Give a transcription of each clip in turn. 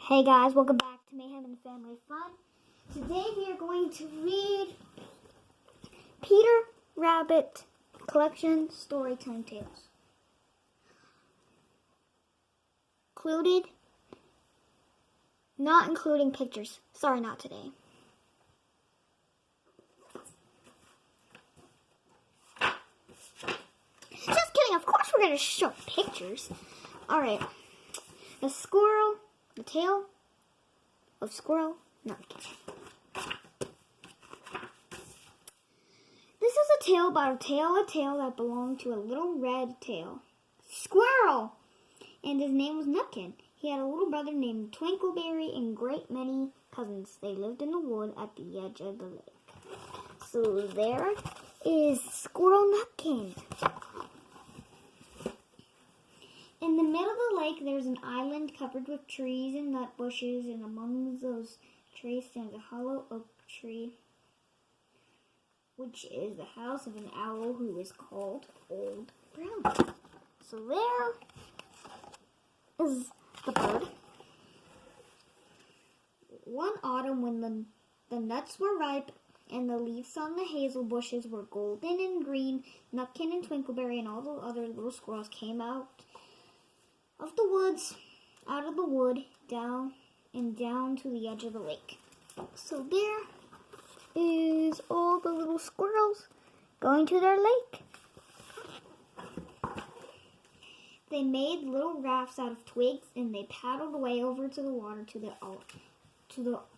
Hey guys, welcome back to Mayhem and Family Fun. Today we are going to read Peter Rabbit Collection Storytime Tales. Not including pictures. Sorry, not today. Just kidding, of course we're going to show pictures. Alright, the tale of Squirrel, Nutkin. This is a tale about a tail that belonged to a little red tail squirrel, and his name was Nutkin. He had a little brother named Twinkleberry and great many cousins. They lived in the wood at the edge of the lake. So there is Squirrel Nutkin. In the middle of the lake, there's an island covered with trees and nut bushes, and among those trees stands a hollow oak tree, which is the house of an owl who is called Old Brown. So there is the bird. One autumn, when the nuts were ripe and the leaves on the hazel bushes were golden and green, Nutkin and Twinkleberry and all the other little squirrels came out of the wood, down to the edge of the lake. So there is all the little squirrels going to their lake. They made little rafts out of twigs, and they paddled away over to the water to the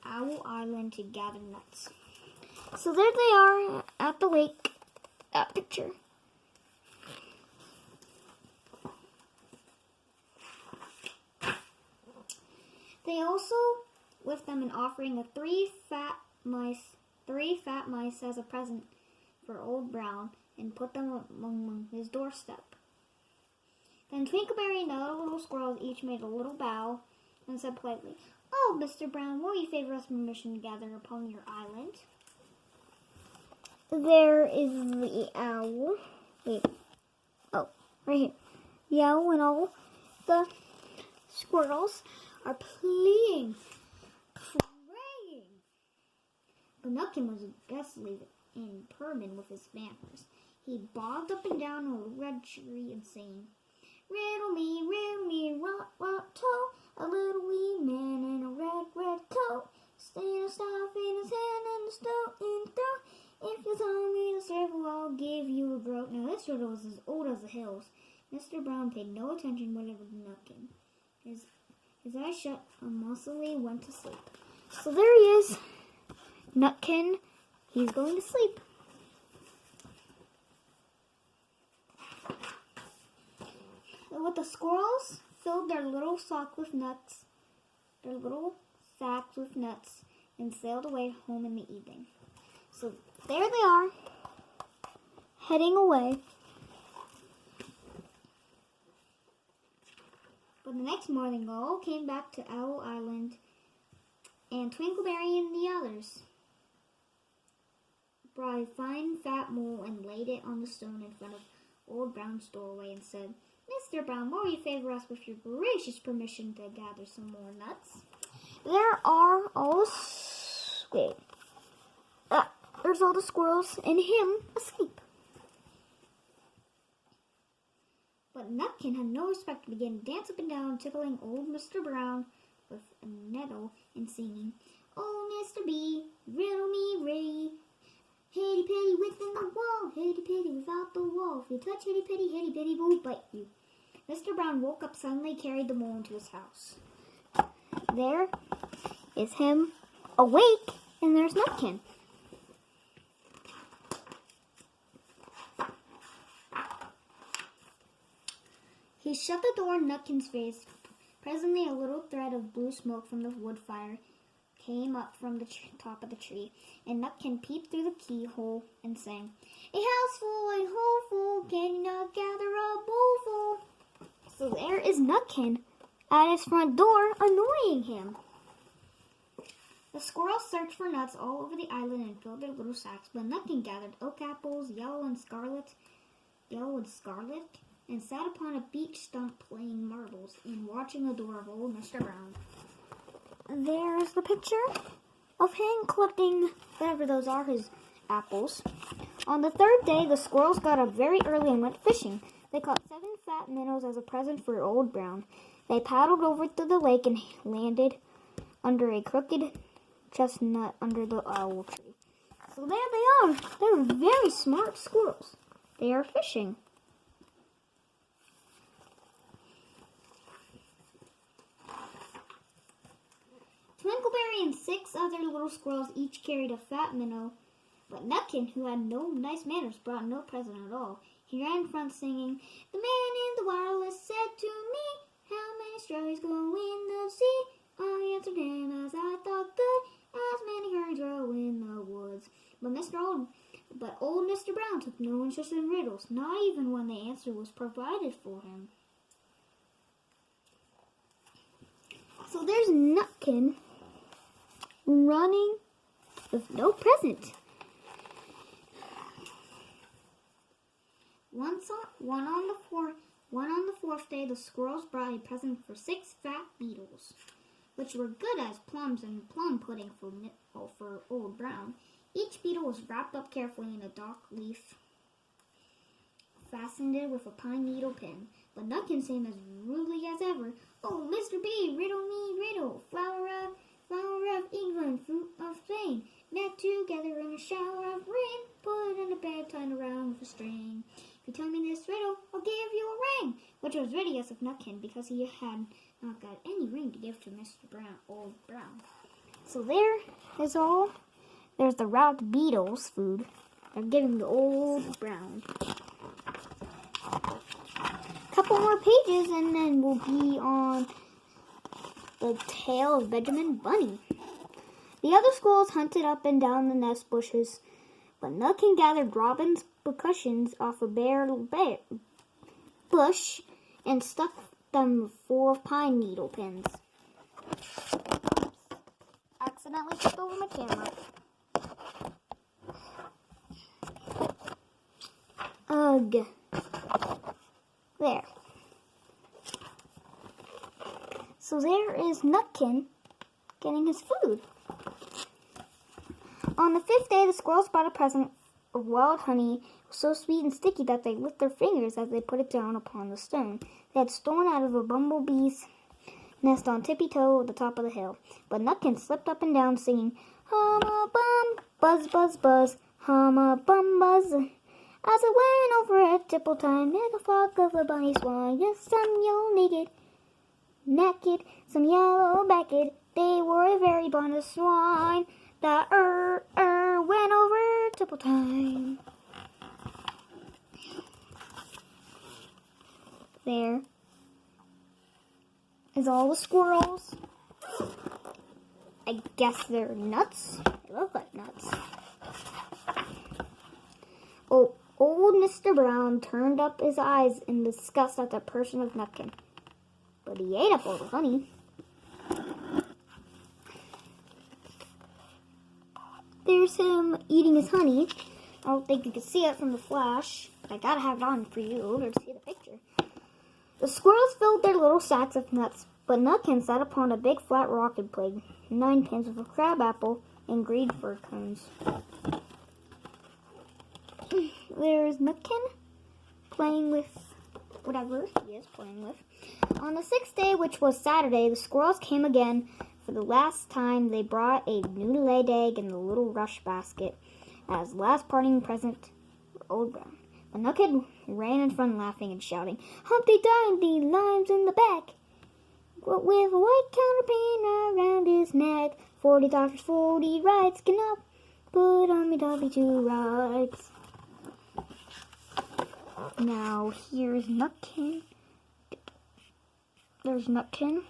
Owl Island to gather nuts. So there they are at the lake. That picture. They also, with them, an offering of three fat mice as a present for Old Brown, and put them among his doorstep. Then Twinkleberry and the other little squirrels each made a little bow and said politely, "Oh, Mr. Brown, will you favor us permission to gather upon your island?" There is the owl. Right here. The owl and all the squirrels are praying. But Nutkin was aggressive and determined with his manners. He bobbed up and down a red tree and sang, riddle me, what toe, a little wee man in a red coat, stand a staff in his hand and a stone in his throat. If you tell me the riddle, I'll give you a groat. Now this riddle was as old as the hills. Mr. Brown paid no attention whatever to Nutkin. His eyes shut and muscly went to sleep. So there he is, Nutkin. He's going to sleep. With the squirrels filled their little sacks with nuts, and sailed away home in the evening. So there they are, heading away. But the next morning, they all came back to Owl Island, and Twinkleberry and the others brought a fine fat mole and laid it on the stone in front of Old Brown's doorway and said, "Mr. Brown, will you favor us with your gracious permission to gather some more nuts?" There are all there's all the squirrels and him asleep. But Nutkin had no respect and began to dance up and down, tickling old Mr. Brown with a nettle and singing, "Oh, Mr. B, riddle me ray, hitty-pitty within the wall, hitty-pitty without the wall. If you touch hitty-pitty, hitty-pitty will bite you." Mr. Brown woke up suddenly, carried the mole into his house. There is him awake, and there's Nutkin. He shut the door in Nutkin's face. Presently, a little thread of blue smoke from the wood fire came up from the top of the tree, and Nutkin peeped through the keyhole and sang, "A house full, a hole full, can you not gather a bowl full?" So there is Nutkin at his front door, annoying him. The squirrels searched for nuts all over the island and filled their little sacks, but Nutkin gathered oak apples, yellow and scarlet, and sat upon a beech stump playing marbles and watching the door of old Mr. Brown. there's the picture of him collecting whatever those are, his apples. On the third day, the squirrels got up very early and went fishing. They caught 7 fat minnows as a present for Old Brown. They paddled over to the lake and landed under a crooked chestnut under the owl tree. So there they are. They're very smart squirrels. They are fishing. Twinkleberry and 6 other little squirrels each carried a fat minnow, but Nutkin, who had no nice manners, brought no present at all. He ran in front singing, "The man in the wireless said to me, how many strawberries go in the sea? I answered him as I thought good, as many herons grow in the woods." But old Mr. Brown took no interest in riddles, not even when the answer was provided for him. So there's Nutkin running with no present. One on the fourth day, the squirrels brought a present for 6 fat beetles, which were good as plums and plum pudding for Old Brown. Each beetle was wrapped up carefully in a dock leaf, fastened it with a pine needle pin. But Nutkin sang as rudely as ever, "Oh, Mr. B, riddle me, riddle, flower of England, fruit of Spain, met together in a shower of rain, put in a bed, tied around with a string. If you tell me this riddle, I'll give you a ring," which was ridiculous of Nutkin because he had not got any ring to give to Mr. Brown, Old Brown. So there is all. There's the wrapped beetles food. They're giving the Old Brown. Couple more pages and then we'll be on the tale of Benjamin Bunny. The other squirrels hunted up and down the nest bushes, but Nutkin gathered robin's percussions off a bare bush and stuck them full of pine needle pins. Oops. Accidentally tripped over my camera. Ugh. There. So there is Nutkin getting his food. On the 5th day, the squirrels brought a present of wild honey. It was so sweet and sticky that they licked their fingers as they put it down upon the stone. They had stolen out of a bumblebee's nest on tippy-toe at the top of the hill. But Nutkin slipped up and down singing, "Hum-a-bum, buzz, buzz, buzz, hum-a-bum, buzz." As it went over at tipple time, like a flock of a bunny swan, yes, some yellow naked, some yellow backed. They were a very bonny swine that went over tipple time. There is all the squirrels. I guess they're nuts. They look like nuts. Oh, old Mr. Brown turned up his eyes in disgust at the person of Nutkin, but he ate up all the honey. There's him eating his honey. I don't think you can see it from the flash. I gotta have it on for you in order to see the picture. The squirrels filled their little sacks of nuts, but Nutkin sat upon a big flat rock and played 9 pins with a crab apple and green fir cones. There's Nutkin playing with whatever he is playing with. On the 6th day, which was Saturday, the squirrels came again. For the last time, they brought a newly laid egg in the little rush basket as last parting present for Old Brown. But Nutkin ran in front laughing and shouting, "Humpty Dumpty, limes in the back, with a white counterpane around his neck. 40 doctors, 40 rights, cannot put on me Dumpty to rights." Now, here's Nutkin. There's Nutkin.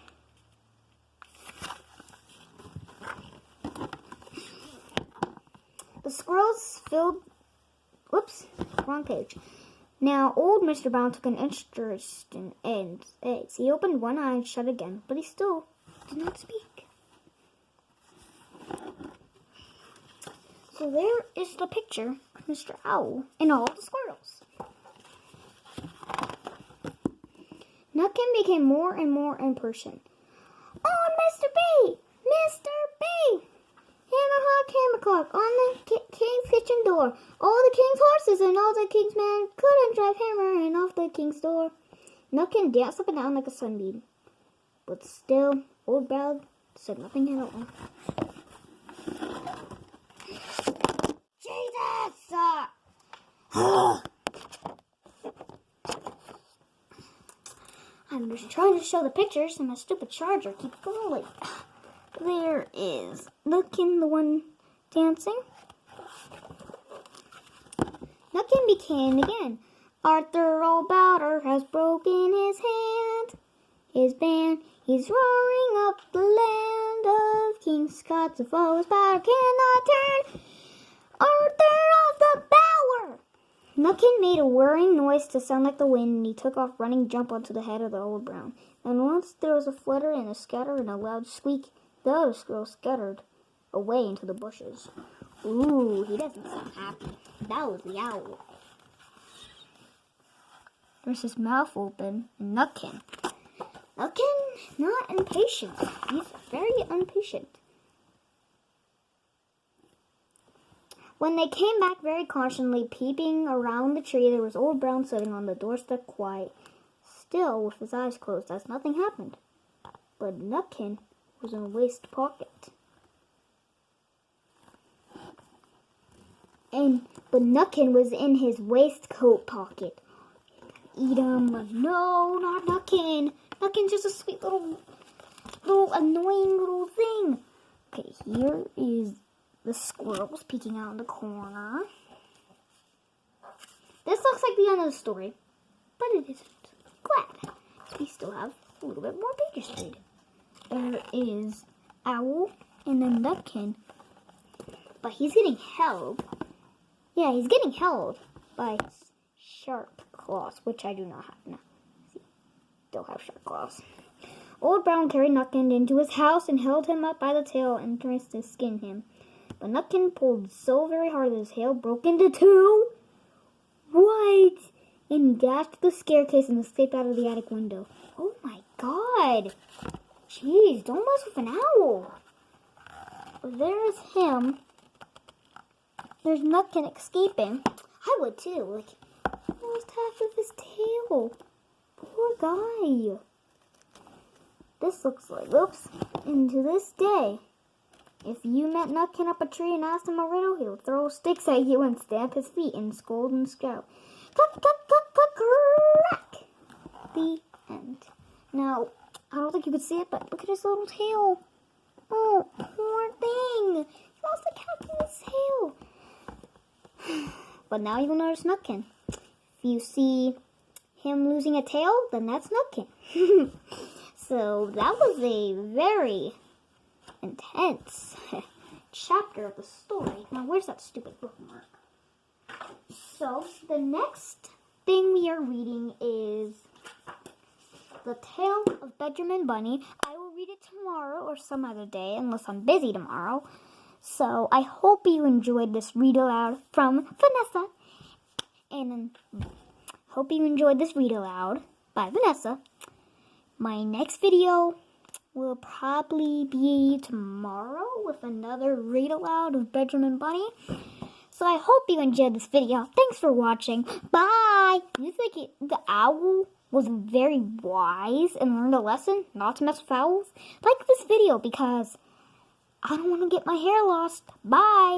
The squirrels filled... Whoops, wrong page. Now, old Mr. Brown took an interest in eggs. He opened one eye and shut again, but he still did not speak. So there is the picture of Mr. Owl and all the squirrels. Nutkin became more and more impatient. "Oh, Mr. B! hammer clock on the king's kitchen door. All the king's horses and all the king's men couldn't drive hammering off the king's door. Nutkin danced up and down like a sunbeam. But still, Old Brown said nothing at all. Jesus! I'm just trying to show the pictures and my stupid charger keeps going. There is Nutkin, the one dancing. Nutkin began again. Arthur O'Bowder has broken his hand. His band, he's roaring up the land of King Scots. If all his power cannot turn Arthur off the bower. Nutkin made a whirring noise to sound like the wind, and he took off running jump onto the head of the Old Brown. And once there was a flutter and a scatter and a loud squeak, the other squirrel scuttered away into the bushes. Ooh, he doesn't sound happy. That was the owl. There's his mouth open, and Nutkin. Nutkin, not impatient. He's very impatient. When they came back very cautiously, peeping around the tree, there was Old Brown sitting on the doorstep quiet, still with his eyes closed, as nothing happened. But Nutkin was in a waist pocket. But Nutkin was in his waistcoat pocket. Eat him. No, not Nutkin. Nutkin's just a sweet little annoying little thing. Okay, here is the squirrels peeking out in the corner. This looks like the end of the story, but it isn't. Glad. We still have a little bit more pages to read. There is Owl and then Nutkin, but he's getting held. Yeah, he's getting held by sharp claws, which I do not have now. See, still have sharp claws. Old Brown carried Nutkin into his house and held him up by the tail and tried to skin him. But Nutkin pulled so very hard that his tail broke into two. What? And dashed the staircase and escaped out of the attic window. Oh my God. Jeez, don't mess with an owl. There's him. There's Nutkin escaping. I would too. Like, almost half of his tail. Poor guy. This looks like, oops. And to this day, if you met Nutkin up a tree and asked him a riddle, he'll throw sticks at you and stamp his feet and scold and scowl. Cluck, cluck, cluck, cluck, crack. The end. Now, I don't think you could see it, but look at his little tail. Oh, poor thing. He lost a cap in his tail. But now you'll notice Nutkin. If you see him losing a tail, then that's Nutkin. So that was a very intense chapter of the story. Now, where's that stupid bookmark? So, the next thing we are reading is The Tale of Benjamin Bunny. I will read it tomorrow or some other day, unless I'm busy tomorrow. So, I hope you enjoyed this read aloud from Vanessa. And hope you enjoyed this read aloud by Vanessa. My next video will probably be tomorrow with another read aloud of Benjamin Bunny. So I hope you enjoyed this video. Thanks for watching. Bye! You think the owl was very wise and learned a lesson not to mess with owls? Like this video because I don't want to get my hair lost. Bye!